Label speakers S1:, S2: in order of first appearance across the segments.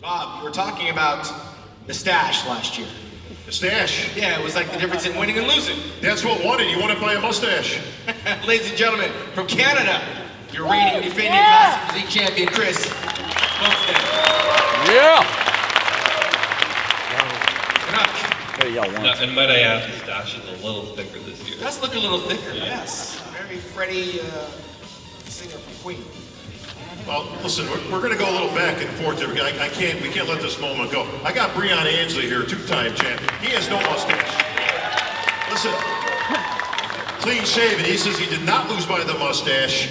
S1: Bob, you were talking about the stash last year.
S2: The stash?
S1: Yeah, it was like the difference in winning and losing.
S2: That's what won it. You won it by a mustache.
S1: Ladies and gentlemen, from Canada, your reigning and defending Classic Physique champion, Chris Bumstead.
S3: Yeah!
S4: And might I add, the stash is a little thicker this year.
S1: It does look a little thicker, yes. Very Freddie singer from Queen.
S2: Well, listen, we're going to go a little back and forth here. We can't let this moment go. I got Breon Ansley here, two-time champion. He has no mustache. Listen, clean shaven. He says he did not lose by the mustache,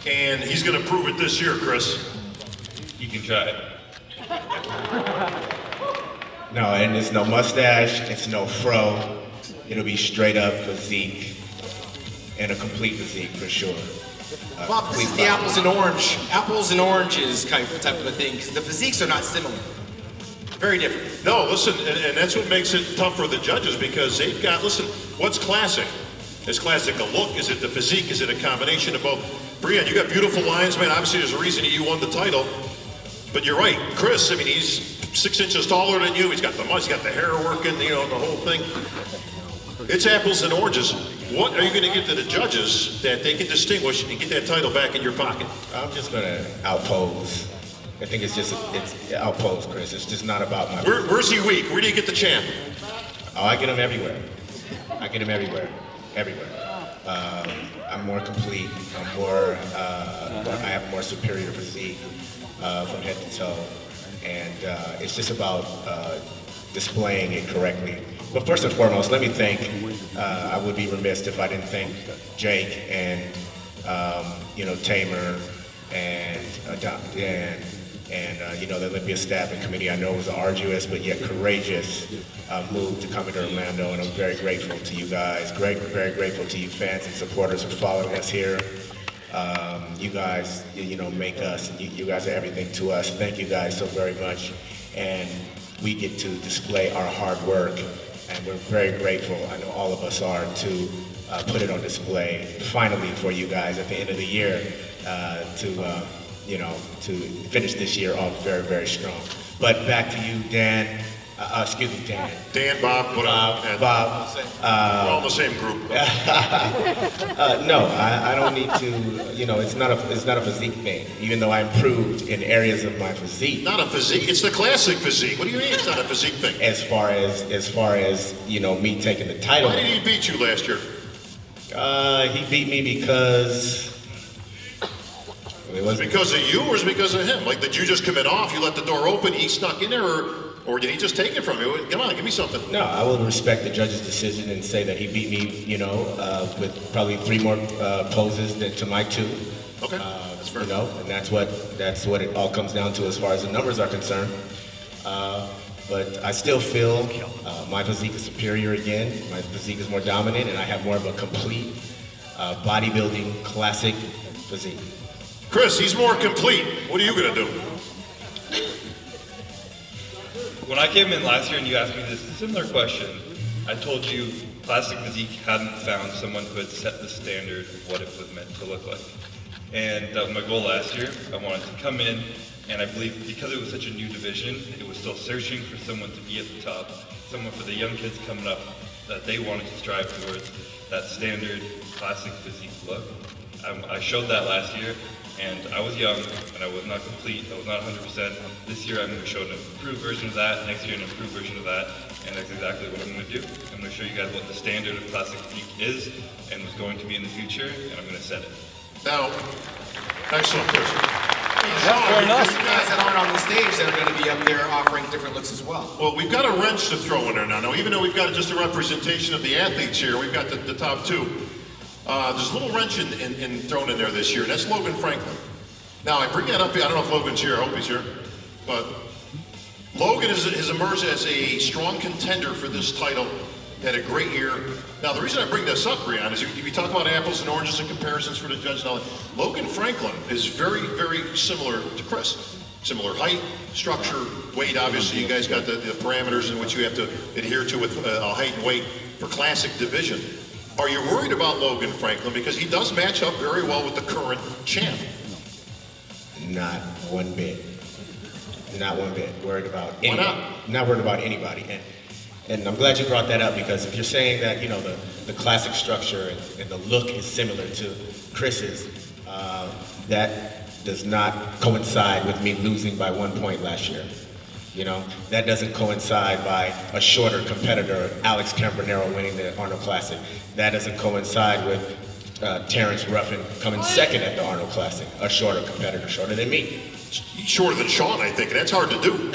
S2: and he's going to prove it this year, Chris.
S4: You can try it.
S5: No, and it's no mustache, it's no fro. It'll be straight up physique, and a complete physique for sure.
S1: Bob, this is the apples and oranges type of a thing, because the physiques are not similar. Very different.
S2: No, listen, and that's what makes it tough for the judges, because they've got, listen, what's classic? Is classic a look? Is it the physique? Is it a combination of both? Breon, you got beautiful lines, man. Obviously, there's a reason you won the title. But you're right, Chris, I mean, he's 6 inches taller than you. He's got the he's got the hair working, you know, the whole thing. It's apples and oranges. What are you going to give to the judges that they can distinguish and get that title back in your pocket?
S5: I'm just going to outpose. I think it's outpose, Chris. It's just not about my...
S2: Where's he weak? Where do you get the champ?
S5: Oh, I get him everywhere. I get him everywhere. Everywhere. I'm more complete. I have a more superior physique from head to toe. And it's just about displaying it correctly. But first and foremost, let me thank, I would be remiss if I didn't thank Jake and, Tamer and Dan and the Olympia staff and committee. I know it was an arduous but yet courageous move to come into Orlando, and I'm very grateful to you guys, very grateful to you fans and supporters for following us here. You guys, make us, you guys are everything to us. Thank you guys so very much. And we get to display our hard work, and we're very grateful, I know all of us are, to put it on display finally for you guys at the end of the year to finish this year off very, very strong. But back to you, Dan. Excuse me, Dan.
S2: Dan, Bob,
S5: Bob.
S2: We're all in the same group.
S5: No, I don't need to. It's not a physique thing. Even though I improved in areas of my physique.
S2: Not a physique. It's the classic physique. What do you mean it's not a physique thing?
S5: As far as me taking the title.
S2: Why did he beat you last year?
S5: He beat me because.
S2: It was because of you, or is it because of him? Like, did you just come in off? You let the door open, he snuck in there, or did he just take it from you? Come on, give me something.
S5: No, I will respect the judge's decision and say that he beat me, with probably 3 more poses to my 2.
S2: Okay, that's fair.
S5: And that's what it all comes down to as far as the numbers are concerned. But I still feel my physique is superior again. My physique is more dominant, and I have more of a complete bodybuilding classic physique.
S2: Chris, he's more complete. What are you going to do?
S4: When I came in last year and you asked me this similar question, I told you Classic Physique hadn't found someone who had set the standard of what it was meant to look like. And that was my goal last year. I wanted to come in, and I believe because it was such a new division, it was still searching for someone to be at the top, someone for the young kids coming up that they wanted to strive towards that standard Classic Physique look. I showed that last year. And I was young, and I was not complete, I was not 100%. This year I'm going to show an improved version of that, next year an improved version of that, and that's exactly what I'm going to do. I'm going to show you guys what the standard of Classic Physique is, and is going to be in the future, and I'm going to set it.
S2: Now, excellent, Chris.
S1: Fair enough. You guys that aren't on the stage that are going to be up there offering different looks as well.
S2: Well, we've got a wrench to throw in there now. Now, even though we've got just a representation of the athletes here, we've got the top 2. There's a little wrench thrown in there this year, and that's Logan Franklin. Now, I bring that up, I don't know if Logan's here, I hope he's here, but Logan has emerged as a strong contender for this title, had a great year. Now, the reason I bring this up, Breon, is if you talk about apples and oranges and comparisons for the judge, now, Logan Franklin is very, very similar to Chris. Similar height, structure, weight, obviously, you guys got the parameters in which you have to adhere to with height and weight for classic division. Are you worried about Logan Franklin? Because he does match up very well with the current champ.
S5: Not one bit. not one bit worried about
S2: Why
S5: anybody. Not worried about anybody. And I'm glad you brought that up, because if you're saying that, you know, the classic structure and the look is similar to Chris's, that does not coincide with me losing by 1 point last year. You know, that doesn't coincide by a shorter competitor, Alex Cambronero winning the Arnold Classic. That doesn't coincide with Terrence Ruffin coming second at the Arnold Classic, a shorter competitor, shorter than me.
S2: He's shorter than Sean, I think, and that's hard to do.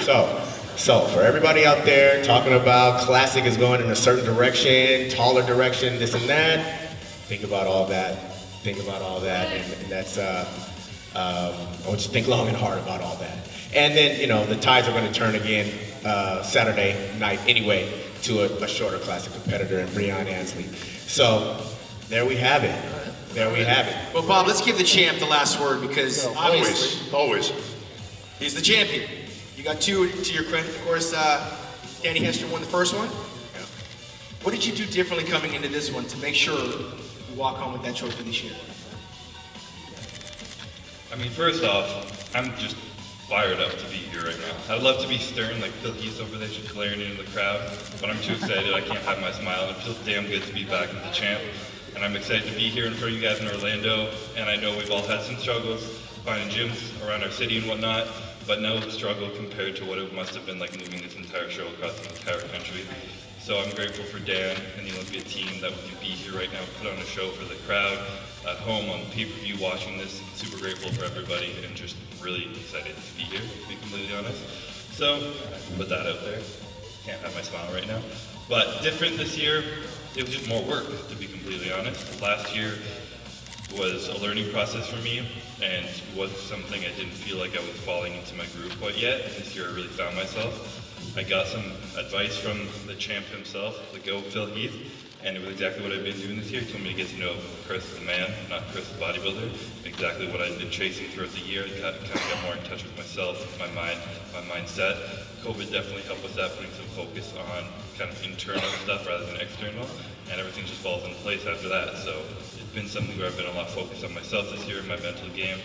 S5: So for everybody out there talking about Classic is going in a certain direction, taller direction, this and that, think about all that. Think about all that, and that's, I want you to think long and hard about all that. And then, you know, the tides are going to turn again Saturday night anyway to a shorter Classic competitor in Breon Ansley. So there we have it. There we have it.
S1: Well, Bob, let's give the champ the last word, because obviously
S2: Always.
S1: he's the champion. You got two to your credit. Of course, Danny Hester won the first one.
S2: Yeah.
S1: What did you do differently coming into this one to make sure you walk home with that trophy this year?
S4: I mean, first off, I'm just fired up to be here right now. I'd love to be stern like Phil Heath over there, just glaring into the crowd, but I'm too excited. I can't hide my smile. It feels damn good to be back as the champ, and I'm excited to be here in front of you guys in Orlando. And I know we've all had some struggles finding gyms around our city and whatnot, but no struggle compared to what it must have been like moving this entire show across the entire country. So I'm grateful for Dan and the Olympia team that we can be here right now, put on a show for the crowd at home on pay-per-view watching this. Super grateful for everybody and just really excited to be here, to be completely honest. So, put that out there. Can't have my smile right now. But different this year, it was just more work, to be completely honest. Last year was a learning process for me, and was something I didn't feel like I was falling into my groove quite yet. This year I really found myself. I got some advice from the champ himself, the GOAT Phil Heath, and it was exactly what I've been doing this year. He told me to get to know Chris the man, not Chris the bodybuilder. Exactly what I've been chasing throughout the year. I kind of got more in touch with myself, my mind, my mindset. COVID definitely helped with that, putting some focus on kind of internal stuff rather than external, and everything just falls into place after that. So it's been something where I've been a lot focused on myself this year, my mental game,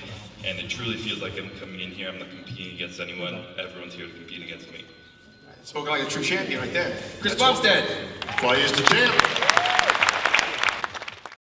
S4: and it truly feels like I'm coming in here, I'm not competing against anyone, everyone's here to compete against me.
S1: Spoken like a true champion right there. Chris Bumstead.
S2: Why he's the champ.